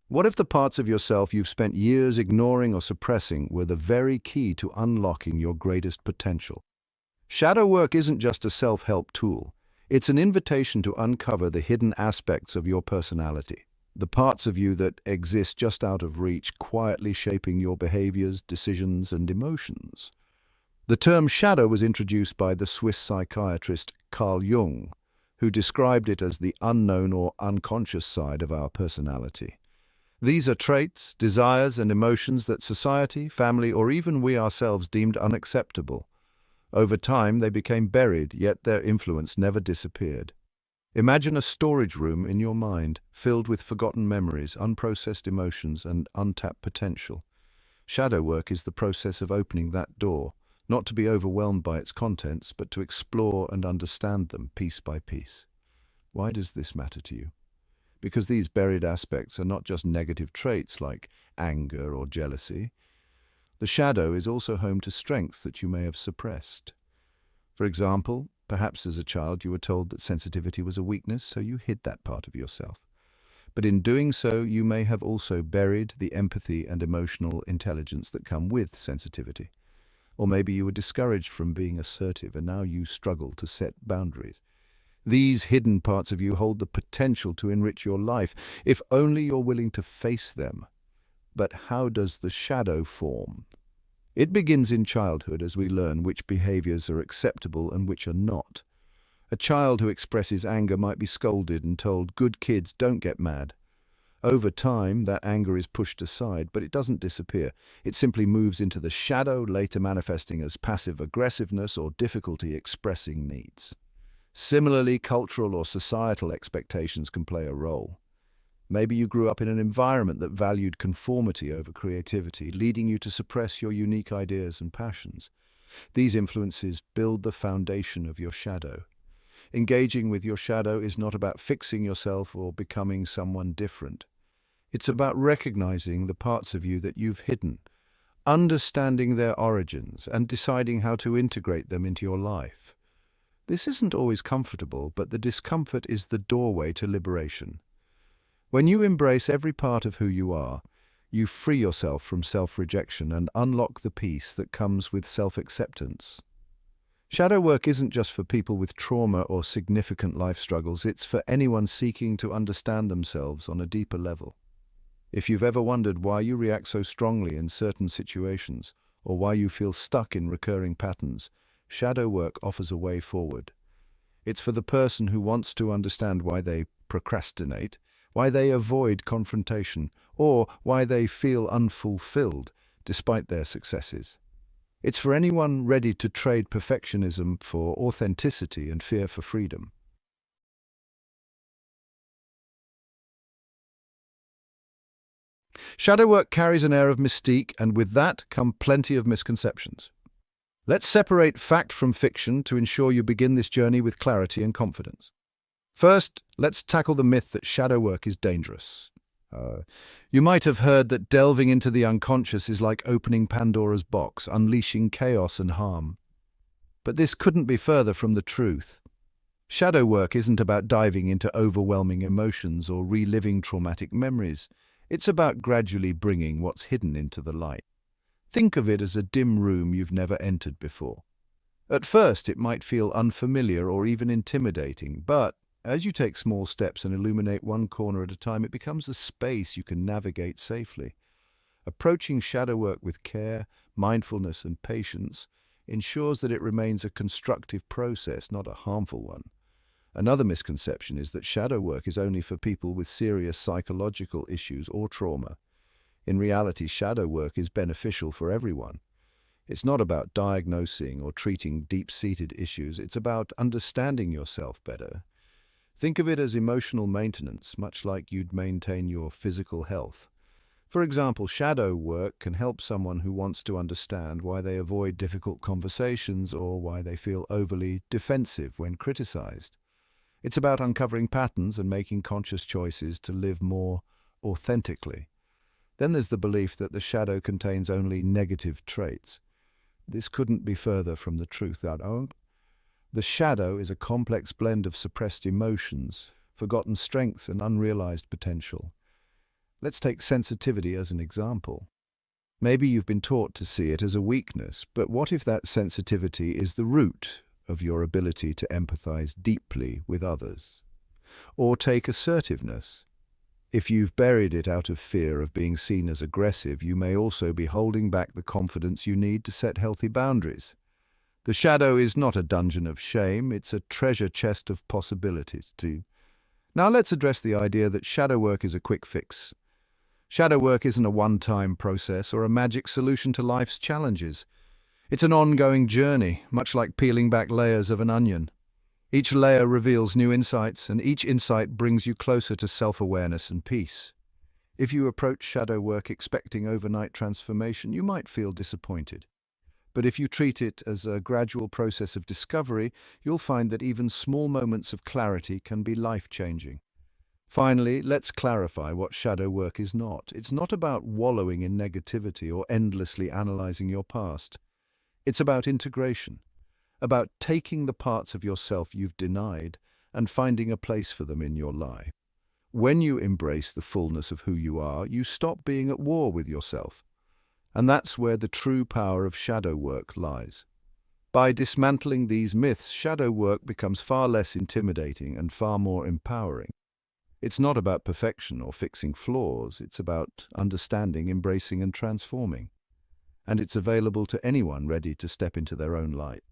What if the parts of yourself you've spent years ignoring or suppressing were the very key to unlocking your greatest potential? Shadow work isn't just a self-help tool. It's an invitation to uncover the hidden aspects of your personality, the parts of you that exist just out of reach, quietly shaping your behaviors, decisions, and emotions. The term shadow was introduced by the Swiss psychiatrist Carl Jung, who described it as the unknown or unconscious side of our personality. These are traits, desires, and emotions that society, family, or even we ourselves deemed unacceptable. Over time, they became buried, yet their influence never disappeared. Imagine a storage room in your mind, filled with forgotten memories, unprocessed emotions, and untapped potential. Shadow work is the process of opening that door, not to be overwhelmed by its contents, but to explore and understand them piece by piece. Why does this matter to you? Because these buried aspects are not just negative traits like anger or jealousy. The shadow is also home to strengths that you may have suppressed. For example, perhaps as a child you were told that sensitivity was a weakness, so you hid that part of yourself. But in doing so, you may have also buried the empathy and emotional intelligence that come with sensitivity. Or maybe you were discouraged from being assertive and now you struggle to set boundaries. These hidden parts of you hold the potential to enrich your life, if only you're willing to face them. But how does the shadow form? It begins in childhood as we learn which behaviors are acceptable and which are not. A child who expresses anger might be scolded and told, "Good kids don't get mad." Over time, that anger is pushed aside, but it doesn't disappear. It simply moves into the shadow, later manifesting as passive aggressiveness or difficulty expressing needs. Similarly, cultural or societal expectations can play a role. Maybe you grew up in an environment that valued conformity over creativity, leading you to suppress your unique ideas and passions. These influences build the foundation of your shadow. Engaging with your shadow is not about fixing yourself or becoming someone different. It's about recognizing the parts of you that you've hidden, understanding their origins, and deciding how to integrate them into your life. This isn't always comfortable, but the discomfort is the doorway to liberation. When you embrace every part of who you are, you free yourself from self-rejection and unlock the peace that comes with self-acceptance. Shadow work isn't just for people with trauma or significant life struggles, it's for anyone seeking to understand themselves on a deeper level. If you've ever wondered why you react so strongly in certain situations, or why you feel stuck in recurring patterns, shadow work offers a way forward. It's for the person who wants to understand why they procrastinate, why they avoid confrontation, or why they feel unfulfilled despite their successes. It's for anyone ready to trade perfectionism for authenticity and fear for freedom. Shadow work carries an air of mystique, and with that come plenty of misconceptions. Let's separate fact from fiction to ensure you begin this journey with clarity and confidence. First, let's tackle the myth that shadow work is dangerous. You might have heard that delving into the unconscious is like opening Pandora's box, unleashing chaos and harm. But this couldn't be further from the truth. Shadow work isn't about diving into overwhelming emotions or reliving traumatic memories. It's about gradually bringing what's hidden into the light. Think of it as a dim room you've never entered before. At first, it might feel unfamiliar or even intimidating, but as you take small steps and illuminate one corner at a time, it becomes a space you can navigate safely. Approaching shadow work with care, mindfulness, and patience ensures that it remains a constructive process, not a harmful one. Another misconception is that shadow work is only for people with serious psychological issues or trauma. In reality, shadow work is beneficial for everyone. It's not about diagnosing or treating deep-seated issues, it's about understanding yourself better. Think of it as emotional maintenance, much like you'd maintain your physical health. For example, shadow work can help someone who wants to understand why they avoid difficult conversations or why they feel overly defensive when criticized. It's about uncovering patterns and making conscious choices to live more authentically. Then there's the belief that the shadow contains only negative traits. This couldn't be further from the truth. The shadow is a complex blend of suppressed emotions, forgotten strengths, and unrealized potential. Let's take sensitivity as an example. Maybe you've been taught to see it as a weakness, but what if that sensitivity is the root of your ability to empathize deeply with others? Or take assertiveness. If you've buried it out of fear of being seen as aggressive, you may also be holding back the confidence you need to set healthy boundaries. The shadow is not a dungeon of shame, it's a treasure chest of possibilities too. Now let's address the idea that shadow work is a quick fix. Shadow work isn't a one-time process or a magic solution to life's challenges. It's an ongoing journey, much like peeling back layers of an onion. Each layer reveals new insights, and each insight brings you closer to self-awareness and peace. If you approach shadow work expecting overnight transformation, you might feel disappointed. But if you treat it as a gradual process of discovery, you'll find that even small moments of clarity can be life-changing. Finally, let's clarify what shadow work is not. It's not about wallowing in negativity or endlessly analyzing your past. It's about integration, about taking the parts of yourself you've denied and finding a place for them in your life. When you embrace the fullness of who you are, you stop being at war with yourself. And that's where the true power of shadow work lies. By dismantling these myths, shadow work becomes far less intimidating and far more empowering. It's not about perfection or fixing flaws, it's about understanding, embracing, and transforming. And it's available to anyone ready to step into their own light.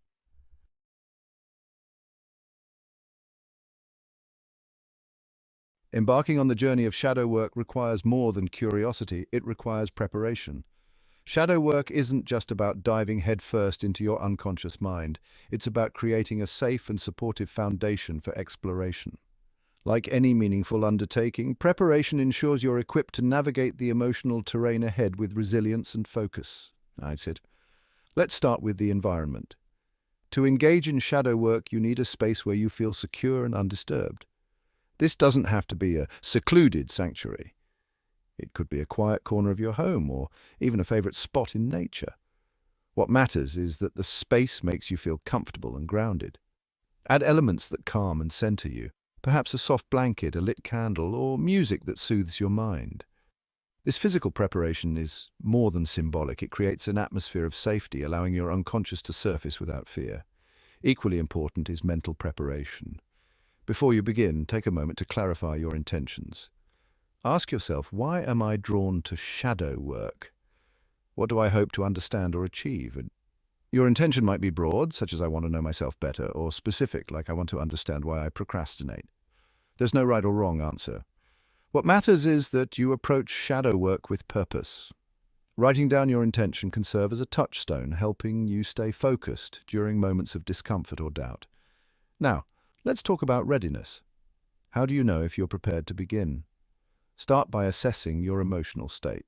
Embarking on the journey of shadow work requires more than curiosity, it requires preparation. Shadow work isn't just about diving headfirst into your unconscious mind, it's about creating a safe and supportive foundation for exploration. Like any meaningful undertaking, preparation ensures you're equipped to navigate the emotional terrain ahead with resilience and focus. I said, let's start with the environment. To engage in shadow work, you need a space where you feel secure and undisturbed. This doesn't have to be a secluded sanctuary. It could be a quiet corner of your home or even a favorite spot in nature. What matters is that the space makes you feel comfortable and grounded. Add elements that calm and center you, perhaps a soft blanket, a lit candle, or music that soothes your mind. This physical preparation is more than symbolic. It creates an atmosphere of safety, allowing your unconscious to surface without fear. Equally important is mental preparation. Before you begin, take a moment to clarify your intentions. Ask yourself, why am I drawn to shadow work? What do I hope to understand or achieve? And your intention might be broad, such as I want to know myself better, or specific, like I want to understand why I procrastinate. There's no right or wrong answer. What matters is that you approach shadow work with purpose. Writing down your intention can serve as a touchstone, helping you stay focused during moments of discomfort or doubt. Now, let's talk about readiness. How do you know if you're prepared to begin? Start by assessing your emotional state.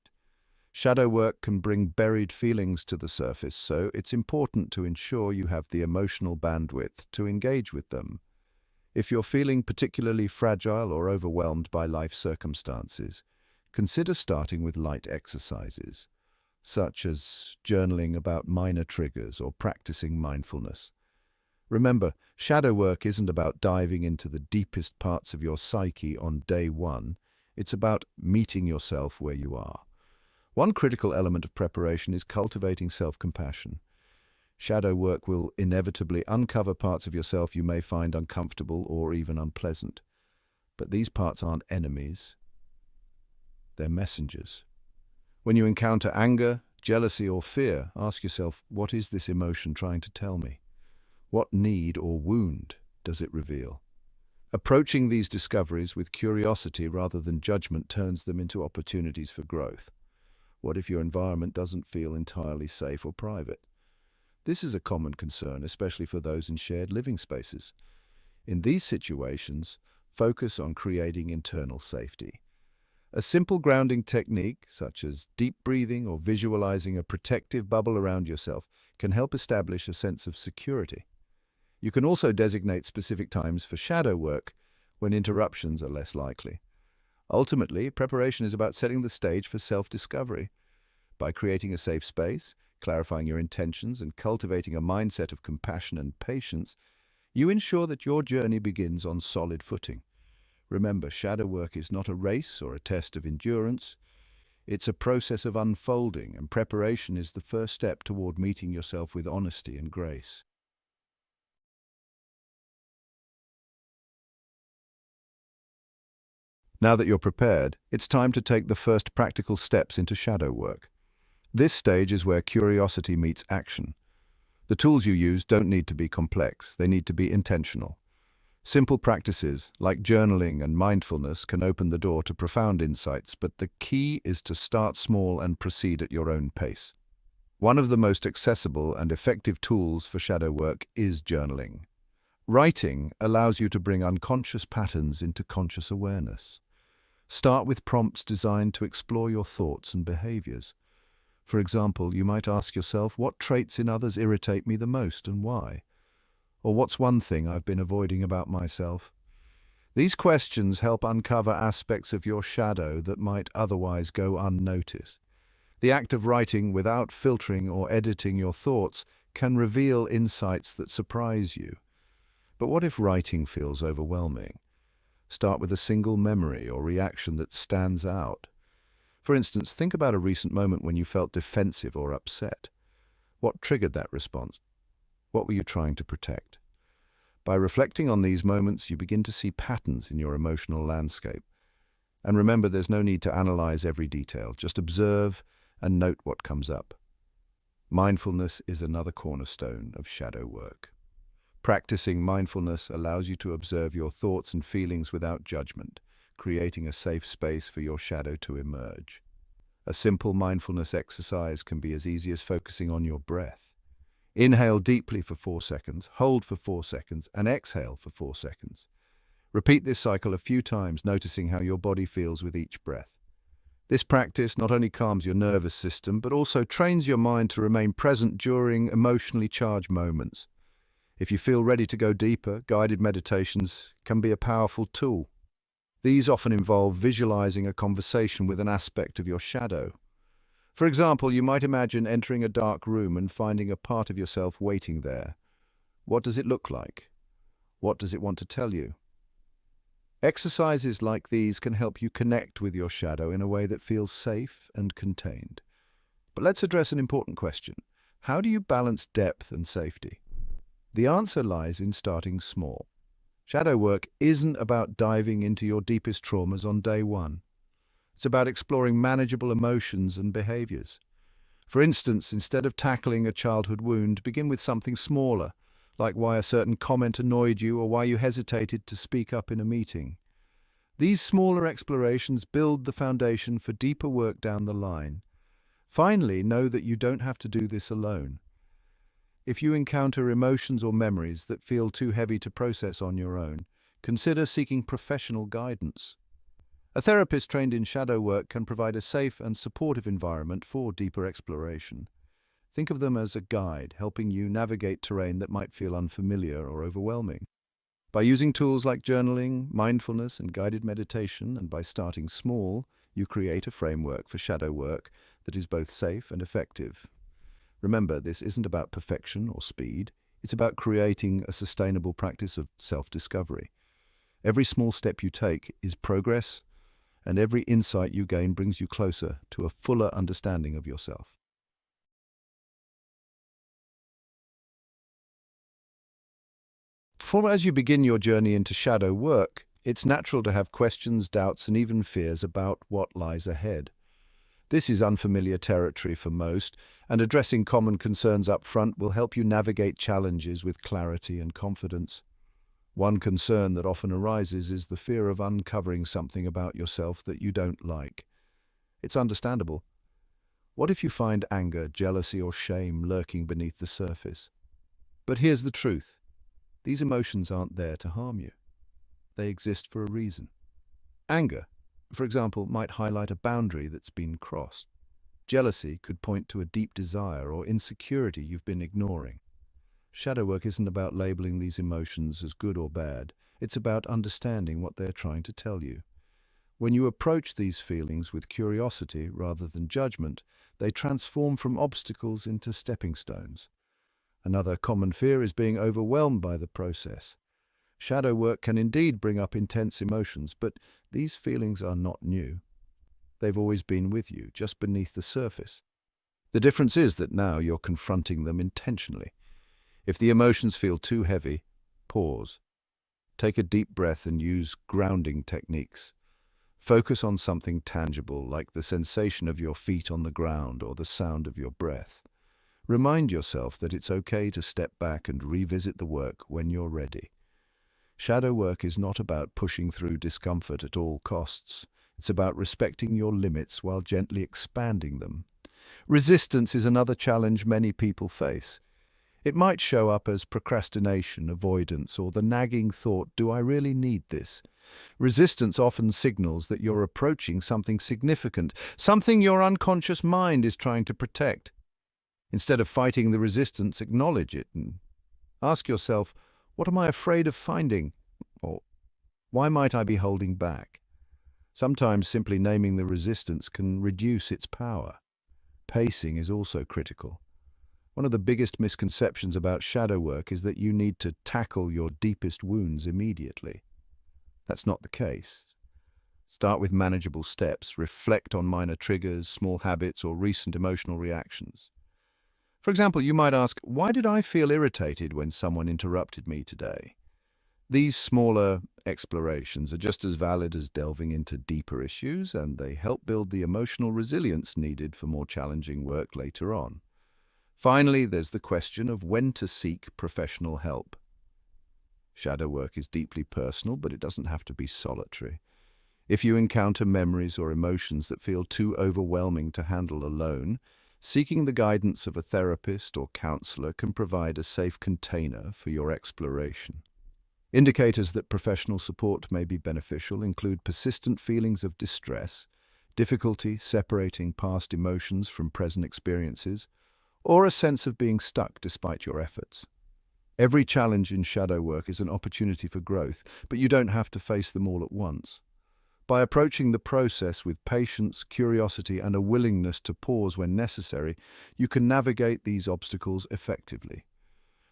Shadow work can bring buried feelings to the surface, so it's important to ensure you have the emotional bandwidth to engage with them. If you're feeling particularly fragile or overwhelmed by life circumstances, consider starting with light exercises, such as journaling about minor triggers or practicing mindfulness. Remember, shadow work isn't about diving into the deepest parts of your psyche on day one. It's about meeting yourself where you are. One critical element of preparation is cultivating self-compassion. Shadow work will inevitably uncover parts of yourself you may find uncomfortable or even unpleasant. But these parts aren't enemies. They're messengers. When you encounter anger, jealousy, or fear, ask yourself, what is this emotion trying to tell me? What need or wound does it reveal? Approaching these discoveries with curiosity rather than judgment turns them into opportunities for growth. What if your environment doesn't feel entirely safe or private? This is a common concern, especially for those in shared living spaces. In these situations, focus on creating internal safety. A simple grounding technique, such as deep breathing or visualizing a protective bubble around yourself, can help establish a sense of security. You can also designate specific times for shadow work when interruptions are less likely. Ultimately, preparation is about setting the stage for self-discovery. By creating a safe space, clarifying your intentions, and cultivating a mindset of compassion and patience, you ensure that your journey begins on solid footing. Remember, shadow work is not a race or a test of endurance. It's a process of unfolding, and preparation is the first step toward meeting yourself with honesty and grace. Now that you're prepared, it's time to take the first practical steps into shadow work. This stage is where curiosity meets action. The tools you use don't need to be complex, they need to be intentional. Simple practices like journaling and mindfulness can open the door to profound insights, but the key is to start small and proceed at your own pace. One of the most accessible and effective tools for shadow work is journaling. Writing allows you to bring unconscious patterns into conscious awareness. Start with prompts designed to explore your thoughts and behaviors. For example, you might ask yourself, what traits in others irritate me the most and why? Or what's one thing I've been avoiding about myself? These questions help uncover aspects of your shadow that might otherwise go unnoticed. The act of writing without filtering or editing your thoughts can reveal insights that surprise you. But what if writing feels overwhelming? Start with a single memory or reaction that stands out. For instance, think about a recent moment when you felt defensive or upset. What triggered that response? What were you trying to protect? By reflecting on these moments, you begin to see patterns in your emotional landscape. And remember, there's no need to analyze every detail. Just observe and note what comes up. Mindfulness is another cornerstone of shadow work. Practicing mindfulness allows you to observe your thoughts and feelings without judgment, creating a safe space for your shadow to emerge. A simple mindfulness exercise can be as easy as focusing on your breath. Inhale deeply for 4 seconds, hold for 4 seconds, and exhale for 4 seconds. Repeat this cycle a few times, noticing how your body feels with each breath. This practice not only calms your nervous system, but also trains your mind to remain present during emotionally charged moments. If you feel ready to go deeper, guided meditations can be a powerful tool. These often involve visualizing a conversation with an aspect of your shadow. For example, you might imagine entering a dark room and finding a part of yourself waiting there. What does it look like? What does it want to tell you? Exercises like these can help you connect with your shadow in a way that feels safe and contained. But let's address an important question. How do you balance depth and safety? The answer lies in starting small. Shadow work isn't about diving into your deepest traumas on day one. It's about exploring manageable emotions and behaviors. For instance, instead of tackling a childhood wound, begin with something smaller, like why a certain comment annoyed you or why you hesitated to speak up in a meeting. These smaller explorations build the foundation for deeper work down the line. Finally, know that you don't have to do this alone. If you encounter emotions or memories that feel too heavy to process on your own, consider seeking professional guidance. A therapist trained in shadow work can provide a safe and supportive environment for deeper exploration. Think of them as a guide, helping you navigate terrain that might feel unfamiliar or overwhelming. By using tools like journaling, mindfulness, and guided meditation, and by starting small, you create a framework for shadow work that is both safe and effective. Remember, this isn't about perfection or speed. It's about creating a sustainable practice of self-discovery. Every small step you take is progress, and every insight you gain brings you closer to a fuller understanding of yourself. As you begin your journey into shadow work, it's natural to have questions, doubts, and even fears about what lies ahead. This is unfamiliar territory for most, and addressing common concerns up front will help you navigate challenges with clarity and confidence. One concern that often arises is the fear of uncovering something about yourself that you don't like. It's understandable. What if you find anger, jealousy, or shame lurking beneath the surface? But here's the truth. These emotions aren't there to harm you. They exist for a reason. Anger, for example, might highlight a boundary that's been crossed. Jealousy could point to a deep desire or insecurity you've been ignoring. Shadow work isn't about labeling these emotions as good or bad. It's about understanding what they're trying to tell you. When you approach these feelings with curiosity rather than judgment, they transform from obstacles into stepping stones. Another common fear is being overwhelmed by the process. Shadow work can indeed bring up intense emotions, but these feelings are not new. They've always been with you, just beneath the surface. The difference is that now you're confronting them intentionally. If the emotions feel too heavy, pause. Take a deep breath and use grounding techniques. Focus on something tangible, like the sensation of your feet on the ground or the sound of your breath. Remind yourself that it's okay to step back and revisit the work when you're ready. Shadow work is not about pushing through discomfort at all costs. It's about respecting your limits while gently expanding them. Resistance is another challenge many people face. It might show up as procrastination, avoidance, or the nagging thought, do I really need this? Resistance often signals that you're approaching something significant, something your unconscious mind is trying to protect. Instead of fighting the resistance, acknowledge it and ask yourself, what am I afraid of finding? Or why might I be holding back? Sometimes simply naming the resistance can reduce its power. Pacing is also critical. One of the biggest misconceptions about shadow work is that you need to tackle your deepest wounds immediately. That's not the case. Start with manageable steps, reflect on minor triggers, small habits, or recent emotional reactions. For example, you might ask, why did I feel irritated when someone interrupted me today? These smaller explorations are just as valid as delving into deeper issues, and they help build the emotional resilience needed for more challenging work later on. Finally, there's the question of when to seek professional help. Shadow work is deeply personal, but it doesn't have to be solitary. If you encounter memories or emotions that feel too overwhelming to handle alone, seeking the guidance of a therapist or counselor can provide a safe container for your exploration. Indicators that professional support may be beneficial include persistent feelings of distress, difficulty separating past emotions from present experiences, or a sense of being stuck despite your efforts. Every challenge in shadow work is an opportunity for growth, but you don't have to face them all at once. By approaching the process with patience, curiosity, and a willingness to pause when necessary, you can navigate these obstacles effectively.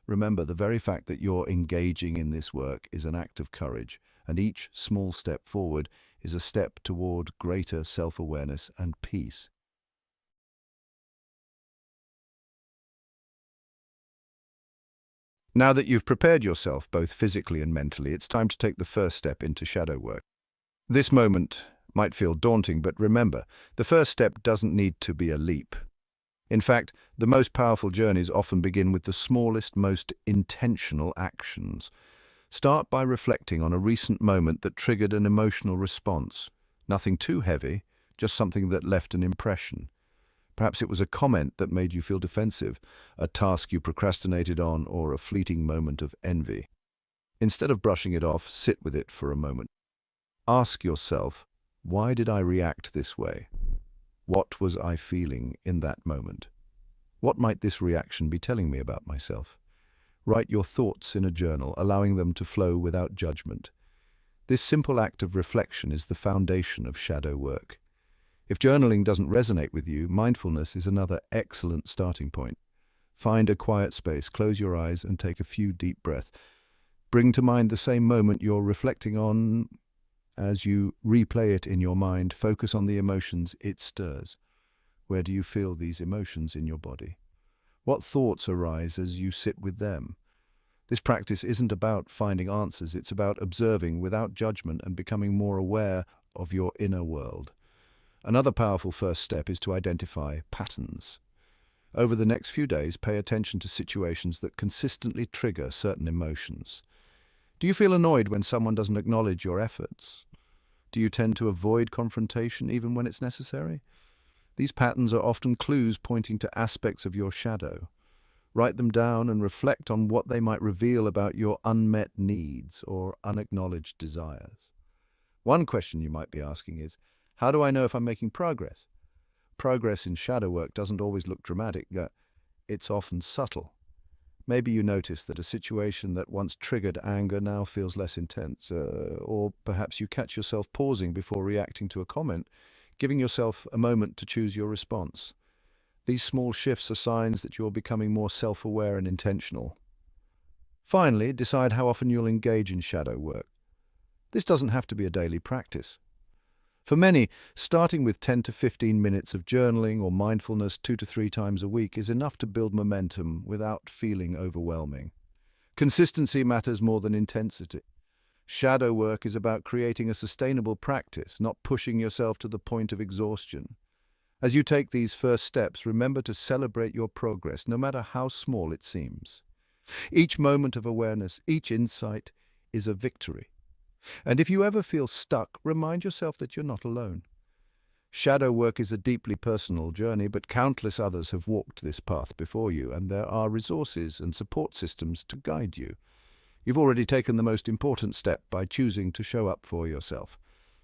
Remember, the very fact that you're engaging in this work is an act of courage, and each small step forward is a step toward greater self-awareness and peace. Now that you've prepared yourself both physically and mentally, it's time to take the first step into shadow work. This moment might feel daunting, but remember, the first step doesn't need to be a leap. In fact, the most powerful journeys often begin with the smallest, most intentional actions. Start by reflecting on a recent moment that triggered an emotional response. Nothing too heavy, just something that left an impression. Perhaps it was a comment that made you feel defensive, a task you procrastinated on, or a fleeting moment of envy. Instead of brushing it off, sit with it for a moment. Ask yourself, why did I react this way? What was I feeling in that moment? What might this reaction be telling me about myself? Write your thoughts in a journal, allowing them to flow without judgment. This simple act of reflection is the foundation of shadow work. If journaling doesn't resonate with you, mindfulness is another excellent starting point. Find a quiet space, close your eyes, and take a few deep breaths. Bring to mind the same moment you're reflecting on. As you replay it in your mind, focus on the emotions it stirs. Where do you feel these emotions in your body? What thoughts arise as you sit with them? This practice isn't about finding answers, it's about observing without judgment and becoming more aware of your inner world. Another powerful first step is to identify patterns. Over the next few days, pay attention to situations that consistently trigger certain emotions. Do you feel annoyed when someone doesn't acknowledge your efforts? Do you tend to avoid confrontation even when it's necessary? These patterns are often clues pointing to aspects of your shadow. Write them down and reflect on what they might reveal about your unmet needs or unacknowledged desires. One question you might be asking is, how do I know if I'm making progress? Progress in shadow work doesn't always look dramatic, it's often subtle. Maybe you notice that a situation that once triggered anger now feels less intense, or perhaps you catch yourself pausing before reacting to a comment, giving yourself a moment to choose your response. These small shifts are signs that you're becoming more self-aware and intentional. Finally, decide how often you'll engage in shadow work. This doesn't have to be a daily practice. For many, starting with 10 to 15 minutes of journaling or mindfulness 2 to 3 times a week is enough to build momentum without feeling overwhelming. Consistency matters more than intensity. Shadow work is about creating a sustainable practice, not pushing yourself to the point of exhaustion. As you take these first steps, remember to celebrate your progress, no matter how small it seems. Each moment of awareness, each insight is a victory. And if you ever feel stuck, remind yourself that you're not alone. Shadow work is a deeply personal journey, but countless others have walked this path before you, and there are resources and support systems to guide you. You've already taken the most important step by choosing to show up for yourself.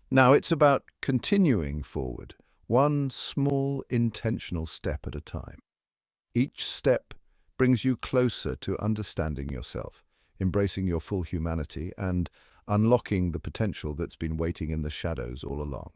Now it's about continuing forward, one small intentional step at a time. Each step brings you closer to understanding yourself, embracing your full humanity, and unlocking the potential that's been waiting in the shadows all along.